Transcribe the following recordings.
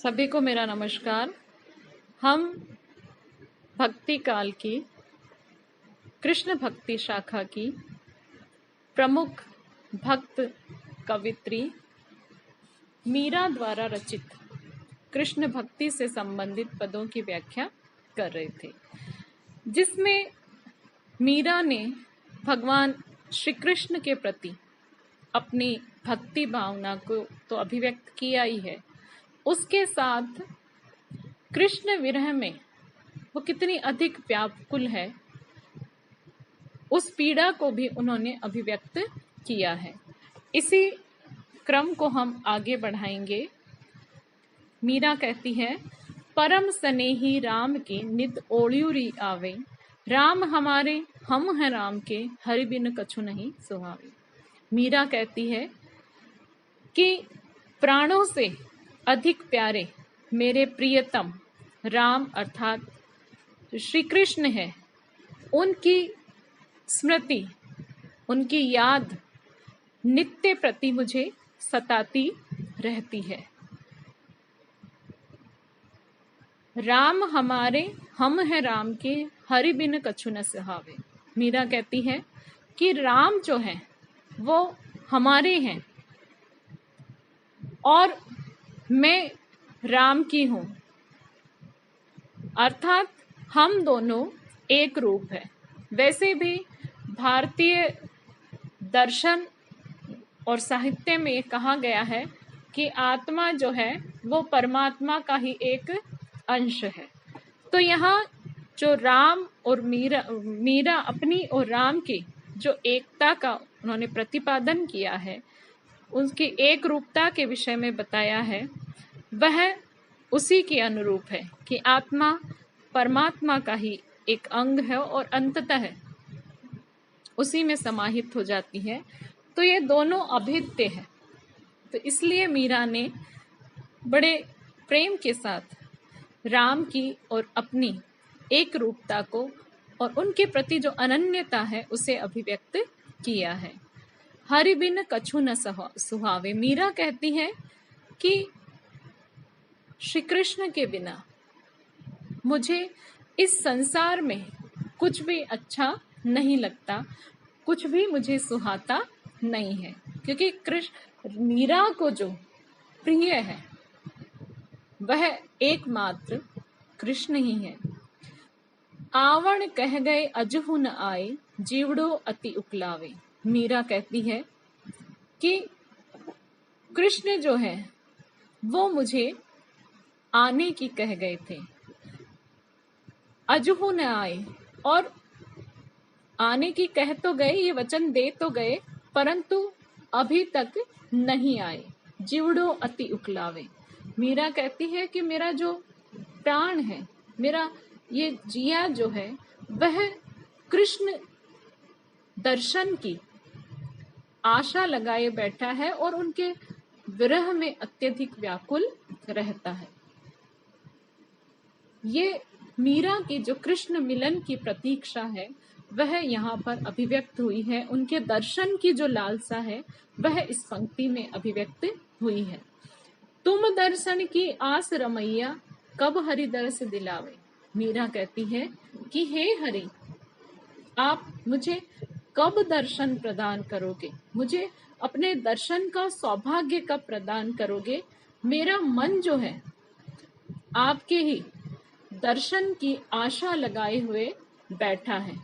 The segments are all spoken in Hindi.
सभी को मेरा नमस्कार। हम भक्ति काल की कृष्ण भक्ति शाखा की प्रमुख भक्त कवित्री मीरा द्वारा रचित कृष्ण भक्ति से संबंधित पदों की व्याख्या कर रहे थे, जिसमें मीरा ने भगवान श्री कृष्ण के प्रति अपनी भक्ति भावना को तो अभिव्यक्त किया ही है, उसके साथ कृष्ण विरह में वो कितनी अधिक व्याकुल है उस पीड़ा को भी उन्होंने अभिव्यक्त किया है। इसी क्रम को हम आगे बढ़ाएंगे। मीरा कहती है, परम स्नेही राम के नित ओळ्यूरी आवे, राम हमारे हम हैं राम के, हरि बिन कछु नहीं सुहावे। मीरा कहती है कि प्राणों से अधिक प्यारे मेरे प्रियतम राम अर्थात श्री कृष्ण है, उनकी स्मृति, उनकी याद नित्य प्रति मुझे सताती रहती है। राम हमारे हम हैं राम के, हरि बिन कछु न सुहावे। मीरा कहती है कि राम जो है वो हमारे हैं और मैं राम की हूं, अर्थात हम दोनों एक रूप है। वैसे भी भारतीय दर्शन और साहित्य में कहा गया है कि आत्मा जो है वो परमात्मा का ही एक अंश है। तो यहाँ जो राम और मीरा अपनी और राम की जो एकता का उन्होंने प्रतिपादन किया है, उनकी एक रूपता के विषय में बताया है, वह उसी के अनुरूप है कि आत्मा परमात्मा का ही एक अंग है और अंततः उसी में समाहित हो जाती है। तो ये दोनों अभेद्य है। तो इसलिए मीरा ने बड़े प्रेम के साथ राम की और अपनी एक रूपता को और उनके प्रति जो अनन्यता है उसे अभिव्यक्त किया है। हरि बिन कछु न सुहावे। मीरा कहती है कि श्री कृष्ण के बिना मुझे इस संसार में कुछ भी अच्छा नहीं लगता, कुछ भी मुझे सुहाता नहीं है, क्योंकि कृष्ण मीरा को जो प्रिय है वह एकमात्र कृष्ण ही है। आवण कह गए अजहु न आए, जीवड़ो अति उकलावे। मीरा कहती है कि कृष्ण जो है वो मुझे आने की कह गए थे, अजहु न आए, और आने की कह तो गए, ये वचन दे तो गए, परंतु अभी तक नहीं आए। जीवड़ो अति उकलावे। मीरा कहती है कि मेरा जो प्राण है, मेरा ये जिया जो है, वह कृष्ण दर्शन की आशा लगाए बैठा है और उनके विरह में अत्यधिक व्याकुल रहता है। ये मीरा की जो कृष्ण मिलन की प्रतीक्षा है वह यहाँ पर अभिव्यक्त हुई है। उनके दर्शन की जो लालसा है वह इस पंक्ति में अभिव्यक्त हुई है। तुम दर्शन की आस रमैया, कब हरि दर्श दिलावे। मीरा कहती है कि हे हरि, आप मुझे कब दर्शन प्रदान करोगे, मुझे अपने दर्शन का सौभाग्य कब प्रदान करोगे। मेरा मन जो है आपके ही दर्शन की आशा लगाए हुए बैठा है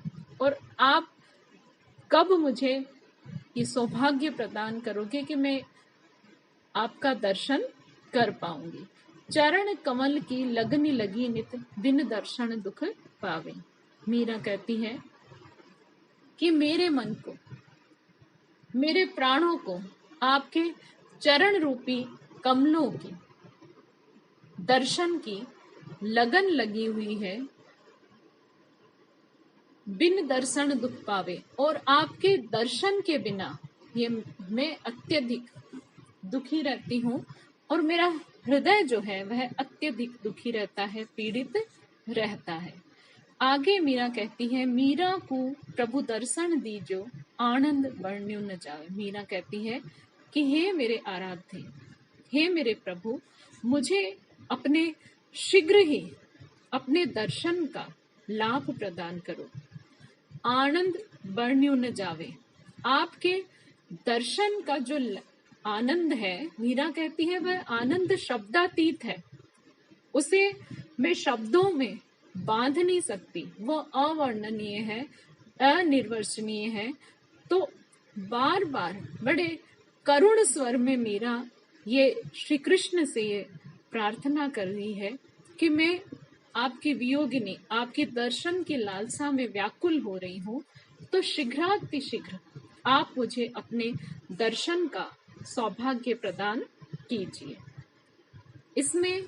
और आप कब मुझे ये सौभाग्य प्रदान करोगे कि मैं आपका दर्शन कर पाऊंगी। चरण कमल की लगनी लगी नित, बिन दर्शन दुख पावे। मीरा कहती है कि मेरे मन को, मेरे प्राणों को आपके चरण रूपी कमलों की दर्शन की लगन लगी हुई है, बिन दर्शन दुख पावे, और आपके दर्शन के बिना ये मैं अत्यधिक दुखी रहती हूँ और मेरा हृदय जो है वह अत्यधिक दुखी रहता है, पीड़ित रहता है। आगे मीरा कहती है, मीरा को प्रभु दर्शन दीजो, आनंद वर्ण्यो न जाए। मीरा कहती है कि हे मेरे आराध्य, हे मेरे प्रभु, मुझे अपने शीघ्र ही अपने दर्शन का लाभ प्रदान करो। आनंद वर्ण्यो न जावे। आपके दर्शन का जो आनंद है, मीरा कहती है वह आनंद शब्दातीत है, उसे मैं शब्दों में बांध नहीं सकती, वो अवर्णनीय है, अनिर्वचनीय है। तो बार बार बड़े करुण स्वर में मीरा ये श्री कृष्ण से ये प्रार्थना कर रही है कि मैं आपकी वियोगिनी, आपके दर्शन की लालसा में व्याकुल हो रही हूँ, तो शीघ्रातिशीघ्र आप मुझे अपने दर्शन का सौभाग्य प्रदान कीजिए। इसमें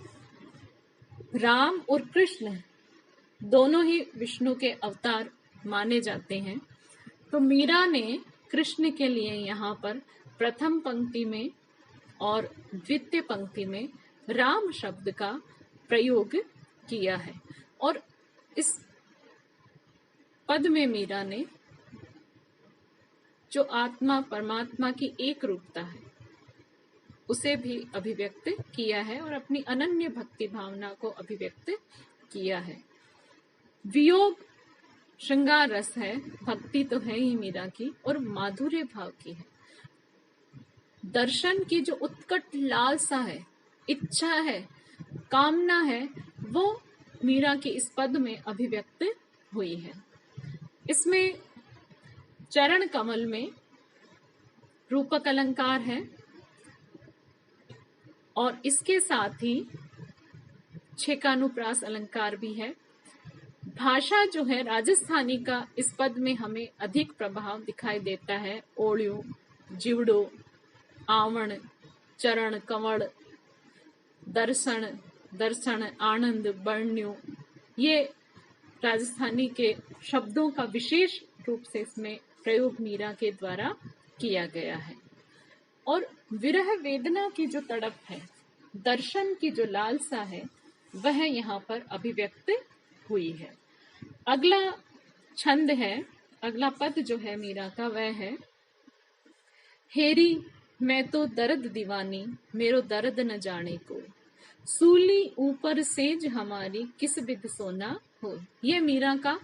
राम और कृष्ण दोनों ही विष्णु के अवतार माने जाते हैं। तो मीरा ने कृष्ण के लिए यहाँ पर प्रथम पंक्ति में और द्वितीय पंक्ति में राम शब्द का प्रयोग किया है, और इस पद में मीरा ने जो आत्मा परमात्मा की एक रूपता है उसे भी अभिव्यक्त किया है और अपनी अनन्य भक्ति भावना को अभिव्यक्त किया है। वियोग श्रृंगार रस है, भक्ति तो है ही मीरा की, और माधुर्य भाव की है। दर्शन की जो उत्कट लालसा है, इच्छा है, कामना है, वो मीरा के इस पद में अभिव्यक्त हुई है। इसमें चरण कमल में रूपक अलंकार है और इसके साथ ही छेकानुप्रास अलंकार भी है। भाषा जो है राजस्थानी का इस पद में हमें अधिक प्रभाव दिखाई देता है। ओळ्यो, जीवड़ो, आवण, चरण, कंवड़, दर्शन, दर्शन, आनंद, वर्ण्यो, ये राजस्थानी के शब्दों का विशेष रूप से इसमें प्रयोग मीरा के द्वारा किया गया है। और विरह वेदना की जो तड़प है, दर्शन की जो लालसा है, वह यहाँ पर अभिव्यक्त हुई है। अगला छंद है, अगला पद जो है मीरा का वह है, हेरी मैं तो दर्द दीवानी, मेरो दर्द न जाने को, सूली ऊपर सेज हमारी किस बिध सोना हो। यह मीरा का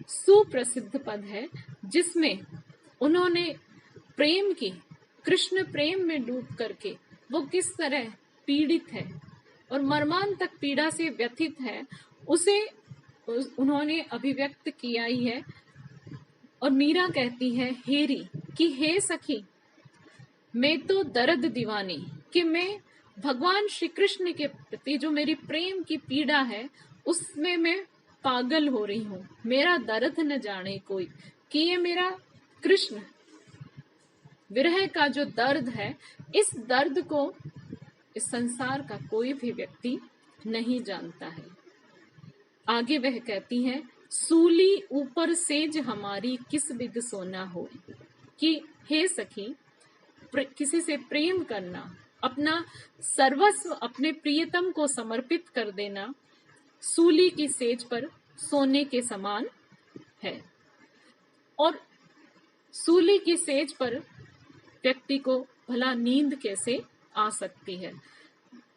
सुप्रसिद्ध पद है जिसमें उन्होंने प्रेम की, कृष्ण प्रेम में डूब करके वो किस तरह पीड़ित है और मर्मांतक पीड़ा से व्यथित है, उसे उन्होंने अभिव्यक्त किया ही है। और मीरा कहती है हेरी कि हे सखी, मैं तो दर्द दीवानी, कि मैं भगवान श्री कृष्ण के प्रति जो मेरी प्रेम की पीड़ा है उसमें मैं पागल हो रही हूँ। मेरा दर्द न जाने कोई, कि ये मेरा कृष्ण विरह का जो दर्द है, इस दर्द को इस संसार का कोई भी व्यक्ति नहीं जानता है। आगे वह कहती है, सूली ऊपर सेज हमारी किस बिध सोना हो, कि हे सखी, किसी से प्रेम करना, अपना सर्वस्व अपने प्रियतम को समर्पित कर देना, सूली की सेज पर सोने के समान है। और सूली की सेज पर व्यक्ति को भला नींद कैसे आ सकती है।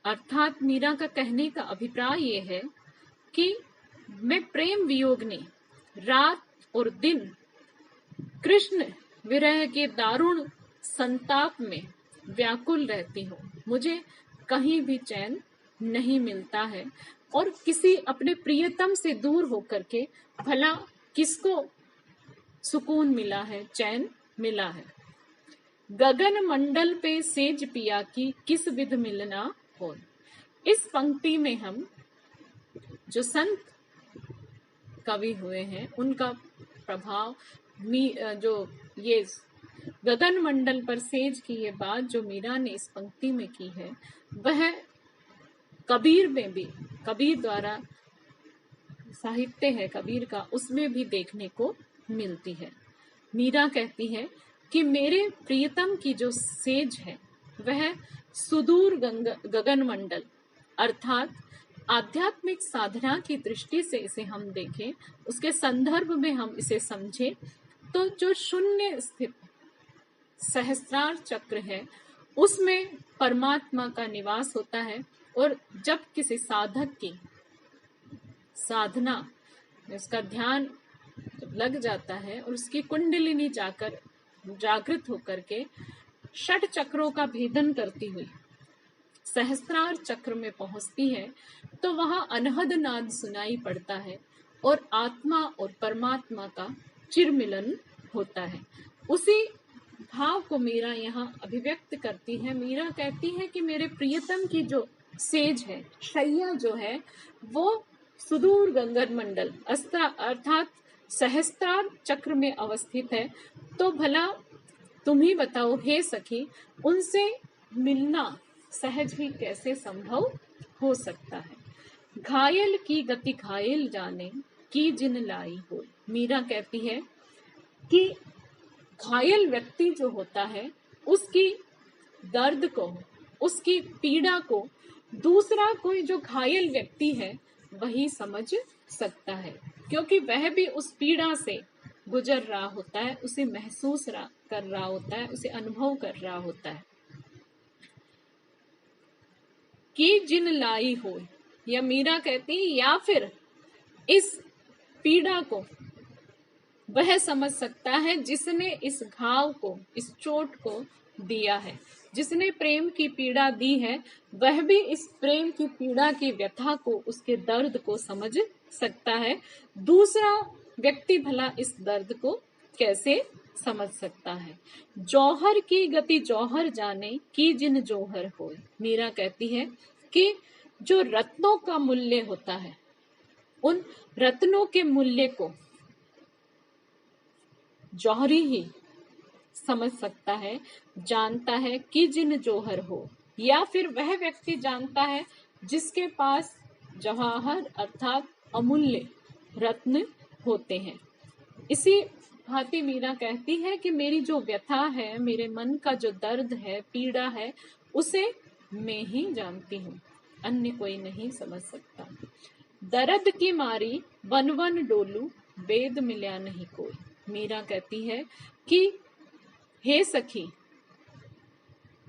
अर्थात मीरा का कहने का अभिप्राय ये है कि मैं प्रेम वियोगनी रात और दिन कृष्ण विरह के दारुण संताप में व्याकुल रहती हूँ। मुझे कहीं भी चैन नहीं मिलता है, और किसी अपने प्रियतम से दूर होकर के भला किसको सुकून मिला है, चैन मिला है। गगन मंडल पे सेज पिया की किस विध मिलना हो। इस पंक्ति में हम जो संत कवि हुए हैं उनका प्रभाव, जो ये गगन मंडल पर सेज की ये बात जो मीरा ने इस पंक्ति में की है, वह कबीर में भी, कबीर द्वारा साहित्य है कबीर का, उसमें भी देखने को मिलती है। मीरा कहती है कि मेरे प्रियतम की जो सेज है वह सुदूर गगन मंडल, अर्थात आध्यात्मिक साधना की दृष्टि से इसे हम देखें, उसके संदर्भ में हम इसे समझें, तो जो शून्य स्थित सहस्त्रार चक्र है उसमें परमात्मा का निवास होता है, और जब किसी साधक की साधना में उसका ध्यान जब लग जाता है और उसकी कुंडलिनी जाकर जागृत होकर के षट चक्रों का भेदन करती हुई सहस्त्रार चक्र में पहुंचती है, तो वहां अनहद नाद सुनाई पड़ता है और आत्मा और परमात्मा का चिरमिलन होता है। उसी भाव को मीरा यहाँ अभिव्यक्त करती है। मीरा कहती है कि मेरे प्रियतम की जो सेज है, शैया जो है, वो सुदूर गंगर मंडल अर्थात सहस्त्रार चक्र में अवस्थित है। तो भला तुम ही बताओ हे सखी, उनसे मिलना सहज ही कैसे संभव हो सकता है। घायल की गति घायल जाने की जिन लाई हो। मीरा कहती है कि घायल व्यक्ति जो होता है उसकी दर्द को, उसकी पीड़ा को दूसरा कोई जो घायल व्यक्ति है वही समझ सकता है, क्योंकि वह भी उस पीड़ा से गुजर रहा होता है, उसे महसूस कर रहा होता है, उसे अनुभव कर रहा होता है। कि जिन लाई हो, या मीरा कहती या फिर इस पीड़ा को वह समझ सकता है जिसने इस घाव को, इस चोट को दिया है। जिसने प्रेम की पीड़ा दी है वह भी इस प्रेम की पीड़ा की व्यथा को, उसके दर्द को समझ सकता है। दूसरा व्यक्ति भला इस दर्द को कैसे समझ सकता है। जौहर की गति जौहर जाने की जिन जौहर हो। मीरा कहती है कि जो रत्नों का मूल्य होता है, उन रत्नों के मूल्य को जौहरी ही समझ सकता है, जानता है कि जिन जौहर हो, या फिर वह व्यक्ति जानता है जिसके पास जवाहर अर्थात अमूल्य रत्न होते हैं। इसी भांति मीरा कहती है कि मेरी जो व्यथा है, मेरे मन का जो दर्द है, पीड़ा है, उसे मैं ही जानती हूँ, अन्य कोई नहीं समझ सकता। दर्द की मारी वन वन डोलू, वेद मिल्या नहीं कोई। मीरा कहती है कि हे सखी,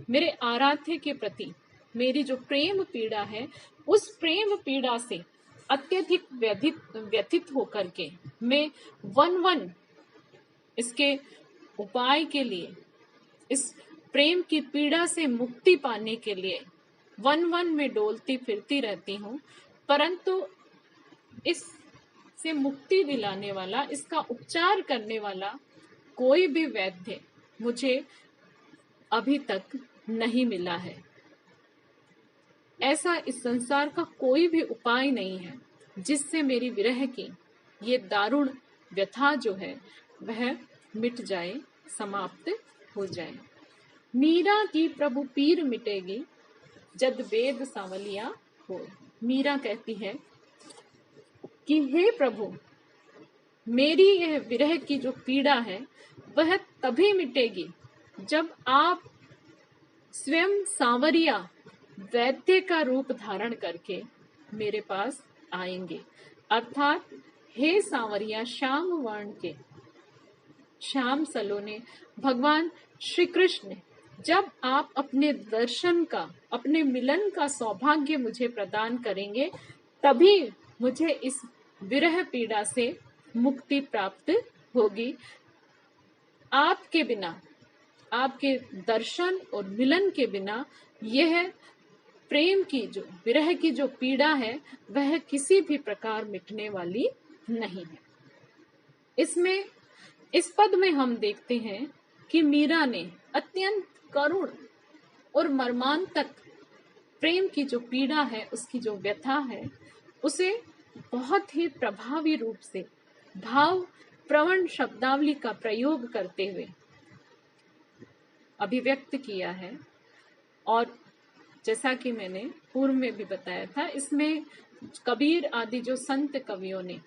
मेरे आराध्य के प्रति मेरी जो प्रेम पीड़ा है, उस प्रेम पीड़ा से अत्यधिक व्यथित होकर के मैं वन वन इसके उपाय के लिए, इस प्रेम की पीड़ा से मुक्ति पाने के लिए वन वन में डोलती फिरती रहती हूँ, परंतु इससे मुक्ति दिलाने वाला, इसका उपचार करने वाला कोई भी वैद्य मुझे अभी तक नहीं मिला है। ऐसा इस संसार का कोई भी उपाय नहीं है जिससे मेरी विरह की ये दारुण व्यथा जो है वह मिट जाए, समाप्त हो जाए। मीरा की प्रभु पीर मिटेगी जद वेद सांवलिया हो। मीरा कहती है कि हे प्रभु, मेरी यह विरह की जो पीड़ा है वह तभी मिटेगी जब आप स्वयं सांवरिया वैद्य का रूप धारण करके मेरे पास आएंगे। अर्थात हे सांवरिया, श्याम वर्ण के श्याम सलोने भगवान श्री कृष्ण, जब आप अपने दर्शन का, अपने मिलन का सौभाग्य मुझे प्रदान करेंगे, तभी मुझे इस विरह पीड़ा से मुक्ति प्राप्त होगी। आपके बिना, आपके दर्शन और मिलन के बिना यह प्रेम की जो, विरह की जो पीड़ा है वह किसी भी प्रकार मिटने वाली नहीं है। इसमें, इस पद में हम देखते हैं कि मीरा ने अत्यंत करुण और मर्मांतक प्रेम की जो पीड़ा है, उसकी जो व्यथा है, उसे बहुत ही प्रभावी रूप से भाव प्रवण शब्दावली का प्रयोग करते हुए अभिव्यक्त किया है। और जैसा कि मैंने पूर्व में भी बताया था, इसमें कबीर आदि जो संत कवियों ने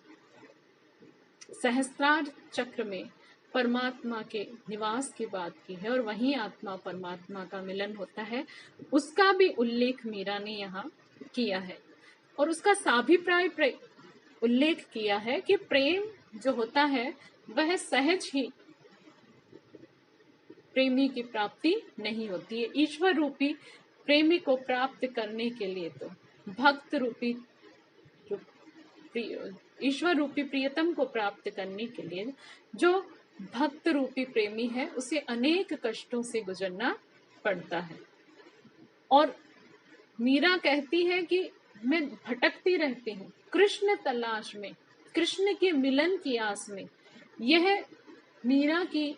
सहस्त्रार चक्र में परमात्मा के निवास की बात की है और वहीं आत्मा परमात्मा का मिलन होता है, उसका भी उल्लेख मीरा ने यहाँ किया है। और उसका साभिप्राय उल्लेख किया है कि प्रेम जो होता है वह सहज ही प्रेमी की प्राप्ति नहीं होती है। ईश्वर रूपी प्रेमी को प्राप्त करने के लिए तो भक्त रूपी जो ईश्वर रूपी प्रियतम को प्राप्त करने के लिए जो भक्त रूपी प्रेमी है उसे अनेक कष्टों से गुजरना पड़ता है। और मीरा कहती है कि मैं भटकती रहती हूँ कृष्ण तलाश में, कृष्ण के मिलन की आस में। यह मीरा की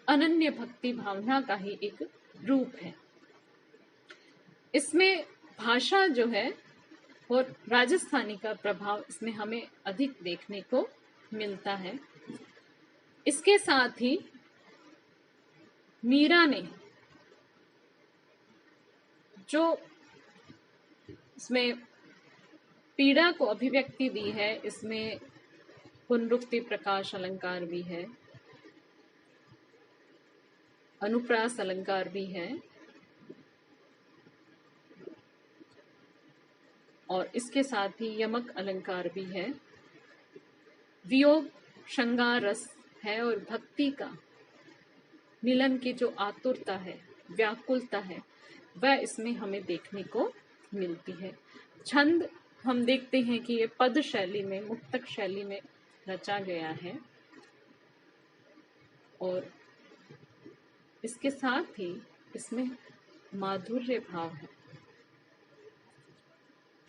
अनन्य भक्ति भावना का ही एक रूप है। इसमें भाषा जो है और राजस्थानी का प्रभाव इसमें हमें अधिक देखने को मिलता है। इसके साथ ही मीरा ने जो इसमें पीड़ा को अभिव्यक्ति दी है, इसमें पुनरुक्ति प्रकाश अलंकार भी है, अनुप्रास अलंकार भी है, और इसके साथ ही यमक अलंकार भी है। वियोग श्रृंगार रस है और भक्ति का मिलन की जो आतुरता है, व्याकुलता है, वह इसमें हमें देखने को मिलती है। छंद हम देखते हैं कि ये पद शैली में, मुक्तक शैली में रचा गया है और इसके साथ ही इसमें माधुर्य भाव है।